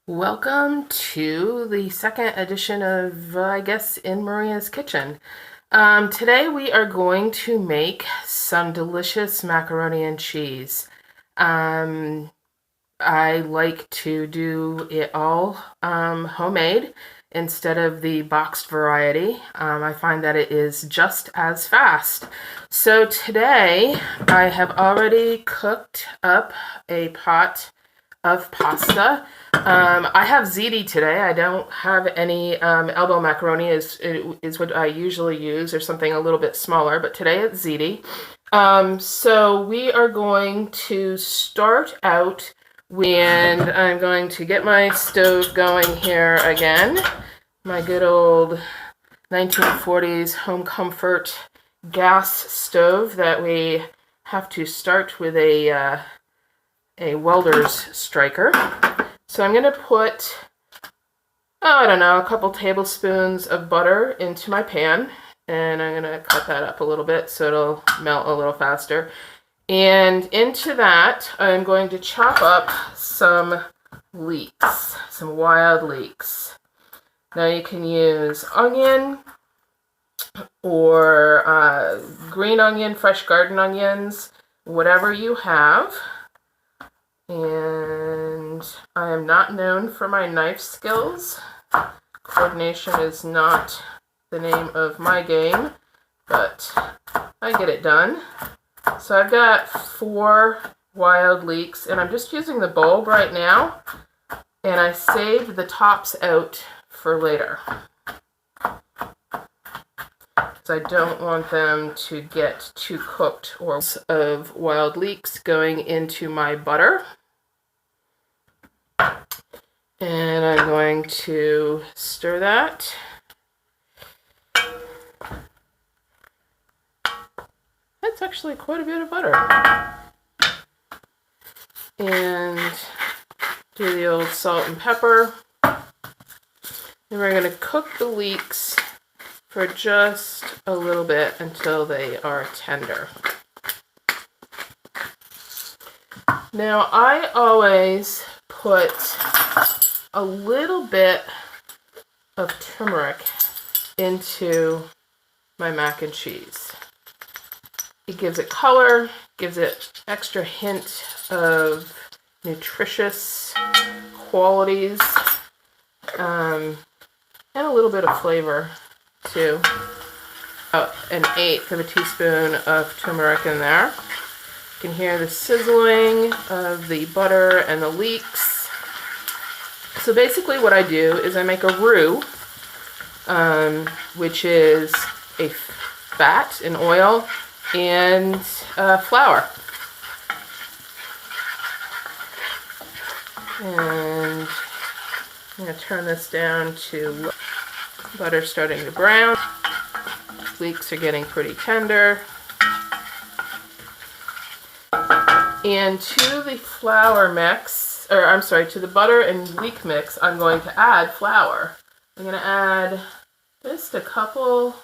Welcome to the second edition of, I guess, In Maria's Kitchen. Today we are going to make some delicious macaroni and cheese. I like to do it all homemade instead of the boxed variety. I find that it is just as fast. So today I have already cooked up a pot of pasta. I have ziti today. I don't have any elbow macaroni is what I usually use, or something a little bit smaller, but today it's ziti. So we are going to start out, and I'm going to get my stove going here again. My good old 1940s home comfort gas stove that we have to start with a welder's striker. So I'm going to put, I don't know, a couple tablespoons of butter into my pan, and I'm going to cut that up a little bit so it'll melt a little faster. And into that, I'm going to chop up some leeks, some wild leeks. Now you can use onion or green onion, fresh garden onions, whatever you have. And I am not known for my knife skills. Coordination is not the name of my game, but I get it done. So I've got 4 wild leeks, and I'm just using the bulb right now, and I saved the tops out for later, because I don't want them to get too cooked. Or of wild leeks going into my butter. And I'm going to stir that. That's actually quite a bit of butter. And do the old salt and pepper. Then we're going to cook the leeks for just a little bit until they are tender. Now, I always put a little bit of turmeric into my mac and cheese. It gives it color, gives it extra hint of nutritious qualities, and a little bit of flavor too. About 1/8 of a teaspoon of turmeric in there. You can hear the sizzling of the butter and the leeks. So basically what I do is I make a roux, which is a fat, an oil, and flour. And I'm going to turn this down to butter starting to brown. Leeks are getting pretty tender. And to the flour mix, to the butter and leek mix, I'm going to add flour. I'm going to add just a couple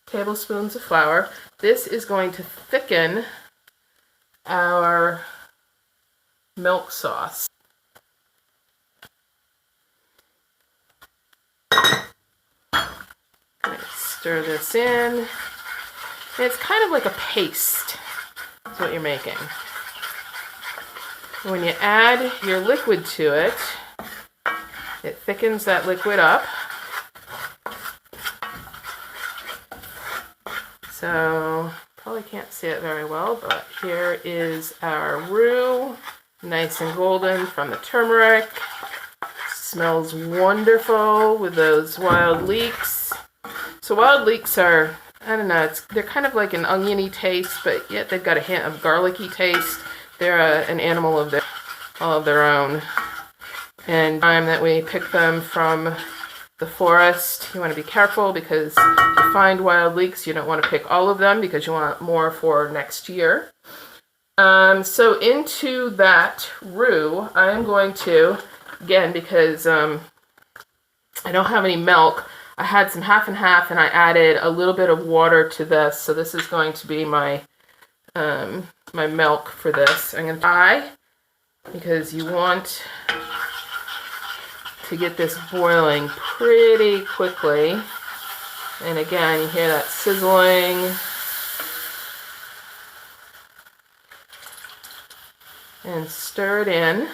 tablespoons of flour. This is going to thicken our milk sauce. Stir this in. And it's kind of like a paste. That's what you're making. When you add your liquid to it, it thickens that liquid up. So, probably can't see it very well, but here is our roux, nice and golden from the turmeric. Smells wonderful with those wild leeks. So wild leeks are, I don't know, they're kind of like an oniony taste, but yet they've got a hint of garlicky taste. They're an animal of all of their own. And time that we pick them from the forest, you want to be careful, because if you find wild leeks, you don't want to pick all of them because you want more for next year. So into that roux, I'm going to, again, because I don't have any milk, I had some half and half, and I added a little bit of water to this. So this is going to be my my milk for this. I'm going to because you want to get this boiling pretty quickly. And again, you hear that sizzling. And stir it in.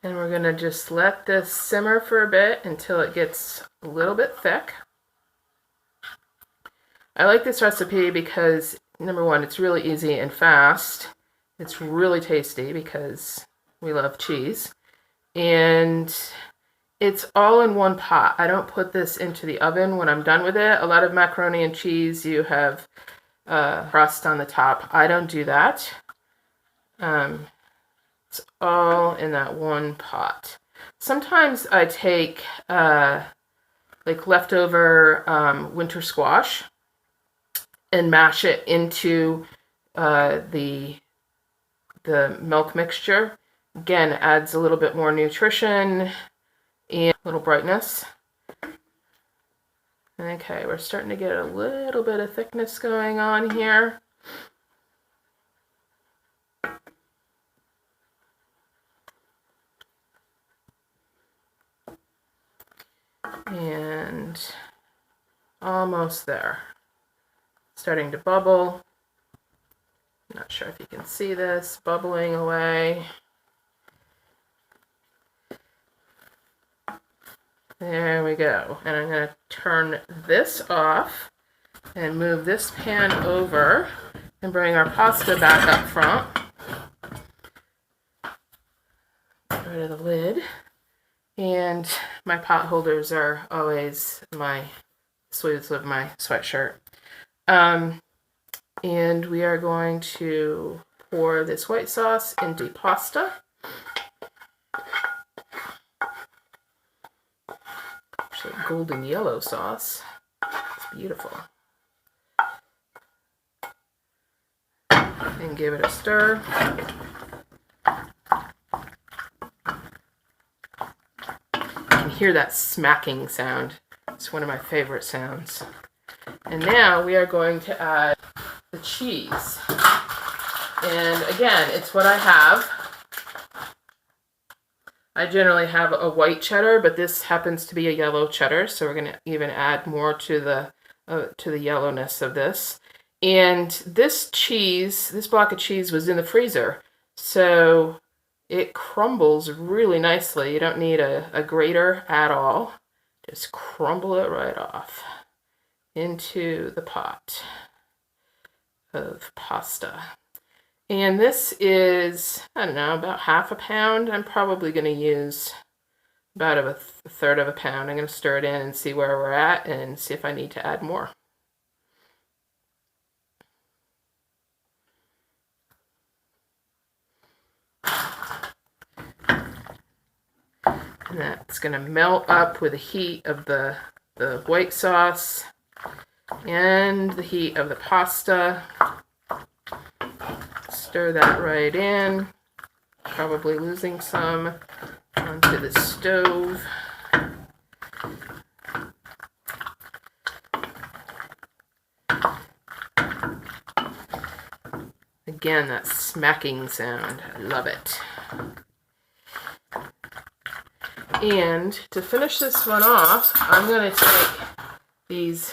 And we're going to just let this simmer for a bit until it gets a little bit thick. I like this recipe because, number one, it's really easy and fast. It's really tasty because we love cheese. And it's all in one pot. I don't put this into the oven when I'm done with it. A lot of macaroni and cheese, you have crust on the top. I don't do that. It's all in that one pot. Sometimes I take like leftover winter squash and mash it into the milk mixture. Again, adds a little bit more nutrition and a little brightness. Okay, we're starting to get a little bit of thickness going on here. And almost there. Starting to bubble. Not sure if you can see this, bubbling away. There we go. And I'm going to turn this off and move this pan over and bring our pasta back up front. Get rid of the lid. And my pot holders are always my sleeves of my sweatshirt. And we are going to pour this white sauce into pasta. Actually, golden yellow sauce. It's beautiful. And give it a stir. Hear that smacking sound. It's one of my favorite sounds. And now we are going to add the cheese. And again, it's what I have. I generally have a white cheddar, but this happens to be a yellow cheddar, so we're going to even add more to the yellowness of this. And this cheese, this block of cheese was in the freezer, so it crumbles really nicely. You don't need a grater at all. Just crumble it right off into the pot of pasta. And this is, I don't know, about half a pound. I'm probably going to use about a third of a pound. I'm going to stir it in and see where we're at and see if I need to add more. And that's going to melt up with the heat of the white sauce and the heat of the pasta. Stir that right in, probably losing some onto the stove. Again, that smacking sound, I love it. And to finish this one off, I'm going to take these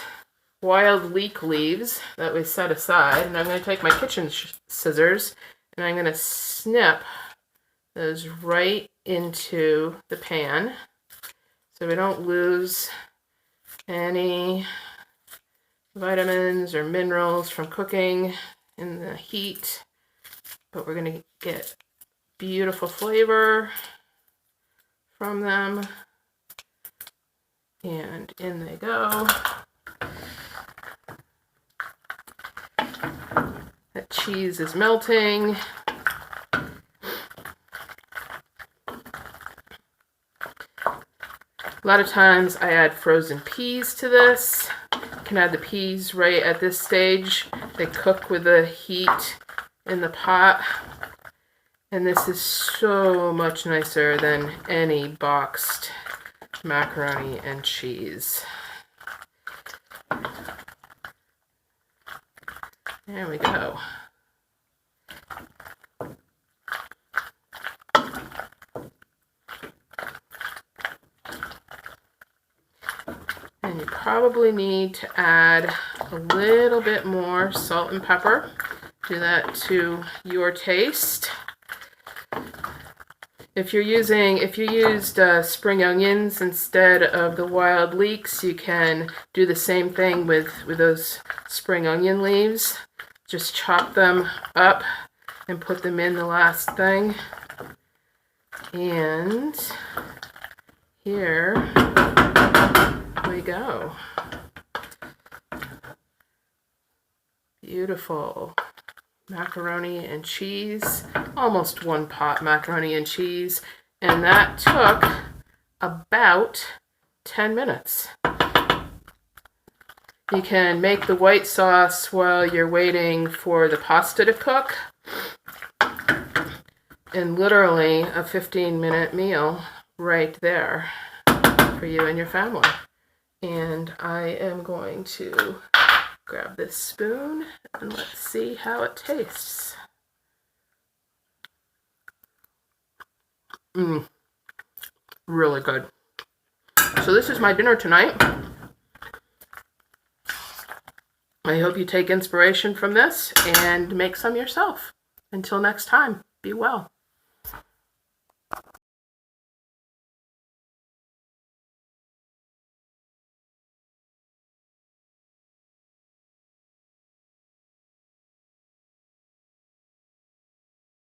wild leek leaves that we set aside, and I'm going to take my kitchen scissors, and I'm going to snip those right into the pan so we don't lose any vitamins or minerals from cooking in the heat, but we're going to get beautiful flavor from them. And in they go. That cheese is melting. A lot of times I add frozen peas to this. You can add the peas right at this stage. They cook with the heat in the pot. And this is so much nicer than any boxed macaroni and cheese. There we go. And you probably need to add a little bit more salt and pepper. Do that to your taste. If you used spring onions instead of the wild leeks, you can do the same thing with those spring onion leaves. Just chop them up and put them in the last thing. And here we go. Beautiful macaroni and cheese, almost 1 pot macaroni and cheese, and that took about 10 minutes. You can make the white sauce while you're waiting for the pasta to cook, and literally a 15-minute meal right there for you and your family. And I am going to grab this spoon and let's see how it tastes. Really good. So this is my dinner tonight. I hope you take inspiration from this and make some yourself. Until next time, be well.